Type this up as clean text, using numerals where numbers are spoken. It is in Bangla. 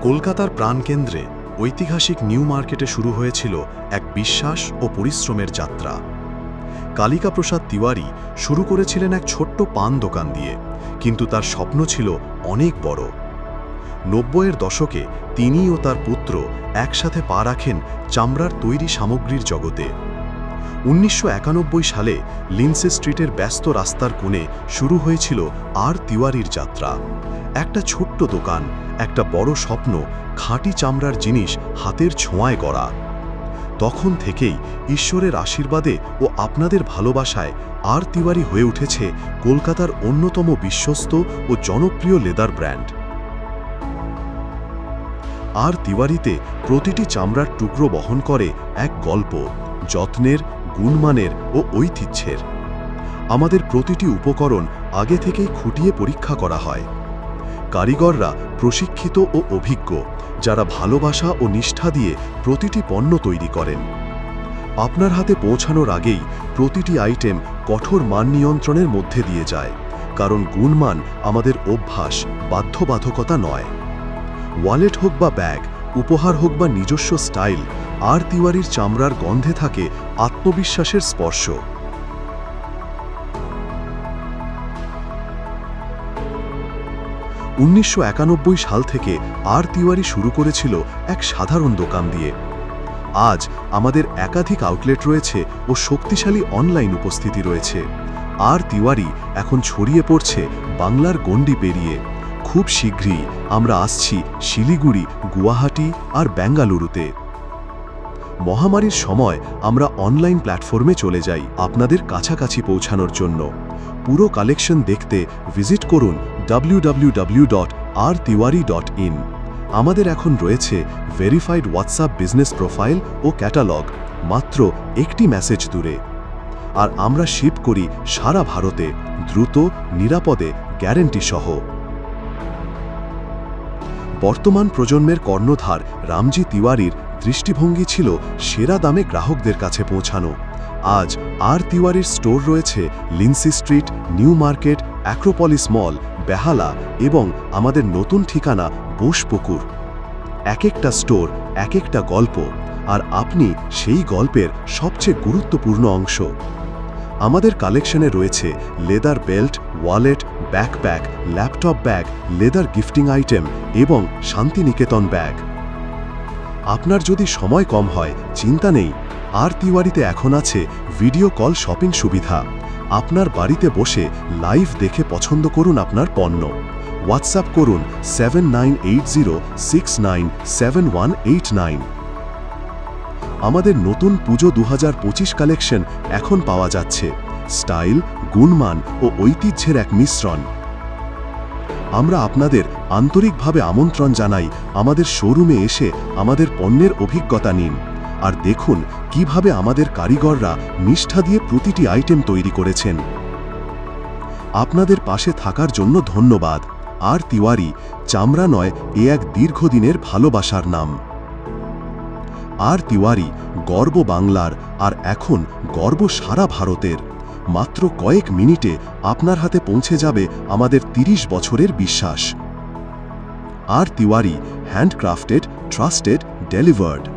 কলকাতার প্রাণকেন্দ্রে ঐতিহাসিক নিউ মার্কেটে শুরু হয়েছিল এক বিশ্বাস ও পরিশ্রমের যাত্রা। কালিকা প্রসাদ তিওয়ারি শুরু করেছিলেন এক ছোট্ট পান দোকান দিয়ে, কিন্তু তার স্বপ্ন ছিল অনেক বড়। ৯০-এর দশকে তিনি ও তার পুত্র একসাথে পা রাখেন চামড়ার তৈরি সামগ্রীর জগতে। ১৯৯১ সালে লিন্সে স্ট্রিটের ব্যস্ত রাস্তার কোণে শুরু হয়েছিল আর তিওয়ারির যাত্রা। একটা ছোট্ট দোকান, একটা বড় স্বপ্ন, খাঁটি চামড়ার জিনিস হাতের ছোঁয়ায় গড়া। তখন থেকেই ঈশ্বরের আশীর্বাদে ও আপনাদের ভালোবাসায় আর তিওয়ারি হয়ে উঠেছে কলকাতার অন্যতম বিশ্বস্ত ও জনপ্রিয় লেদার ব্র্যান্ড। আর তিওয়ারিতে প্রতিটি চামড়ার টুকরো বহন করে এক গল্প, যত্নের, গুণমানের ও ঐতিহ্যের। আমাদের প্রতিটি উপকরণ আগে থেকেই খুঁটিয়ে পরীক্ষা করা হয়। কারিগররা প্রশিক্ষিত ও অভিজ্ঞ, যারা ভালোবাসা ও নিষ্ঠা দিয়ে প্রতিটি পণ্য তৈরি করেন। আপনার হাতে পৌঁছানোর আগেই প্রতিটি আইটেম কঠোর মান নিয়ন্ত্রণের মধ্যে দিয়ে যায়, কারণ গুণমান আমাদের অভ্যাস, বাধ্যবাধকতা নয়। ওয়ালেট হোক বা ব্যাগ, উপহার হোক বা নিজস্ব স্টাইল, আর তিওয়ারির চামড়ার গন্ধে থাকে আত্মবিশ্বাসের স্পর্শ। ১৯৯১ সাল থেকে আর তিওয়ারি শুরু করেছিল এক সাধারণ দোকান দিয়ে। আজ আমাদের একাধিক আউটলেট রয়েছে ও শক্তিশালী অনলাইন উপস্থিতি রয়েছে। আর তিওয়ারি এখন ছড়িয়ে পড়ছে বাংলার গণ্ডি পেরিয়ে। খুব শীঘ্রই আমরা আসছি শিলিগুড়ি, গুয়াহাটি আর বেঙ্গালুরুতে। মহামারীর সময় আমরা অনলাইন প্ল্যাটফর্মে চলে যাই আপনাদের কাছাকাছি পৌঁছানোর জন্য। পুরো কালেকশন দেখতে ভিজিট করুন www.rtiwari.in। আমাদের এখন রয়েছে ভেরিফাইড হোয়াটসঅ্যাপ বিজনেস প্রোফাইল ও ক্যাটালগ, মাত্র একটি মেসেজ দূরে। আর আমরা শিপ করি সারা ভারতে, দ্রুত, নিরাপদে, গ্যারেন্টি সহ। বর্তমান প্রজন্মের কর্ণধার রামজি তিওয়ারির দৃষ্টিভঙ্গি ছিল সেরা দামে গ্রাহকদের কাছে পৌঁছানো। আজ আর তিওয়ারির স্টোর রয়েছে Lindsay Street, New Market, Acropolis Mall, Behala এবং আমাদের নতুন ঠিকানা বোসপুকুর। এক একটা স্টোর এক একটা গল্প, আর আপনি সেই গল্পের সবচেয়ে গুরুত্বপূর্ণ অংশ। আমাদের কালেকশনে রয়েছে leather belt, wallet, backpack, laptop bag, leather gifting item এবং শান্তিনিকেতন ব্যাগ। আপনার যদি সময় কম হয়, চিন্তা নেই, আর তিওয়ারিতে এখন আছে ভিডিও কল শপিং সুবিধা। আপনার বাড়িতে বসে লাইভ দেখে পছন্দ করুন আপনার পণ্য। হোয়াটসঅ্যাপ করুন 7980697189। আমাদের নতুন পুজো ২০২৫ কালেকশন এখন পাওয়া যাচ্ছে। স্টাইল, গুণমান ও ঐতিহ্যের এক মিশ্রণ। আমরা আপনাদের আন্তরিকভাবে আমন্ত্রণ জানাই আমাদের শোরুমে এসে আমাদের পণ্যের অভিজ্ঞতা নিন, আর দেখুন কিভাবে আমাদের কারিগররা নিষ্ঠা দিয়ে প্রতিটি আইটেম তৈরি করেছেন। আপনাদের পাশে থাকার জন্য ধন্যবাদ। আর তিওয়ারি চামড়া নয়, এ এক দীর্ঘদিনের ভালোবাসার নাম। আর তিওয়ারি গর্ব বাংলার, আর এখন গর্ব সারা ভারতের। মাত্র কয়েক মিনিটে আপনার হাতে পৌঁছে যাবে আমাদের ৩০ বছরের বিশ্বাস। আর তিওয়ারি, হ্যান্ডক্রাফটেড, ট্রাস্টেড, ডেলিভার্ড।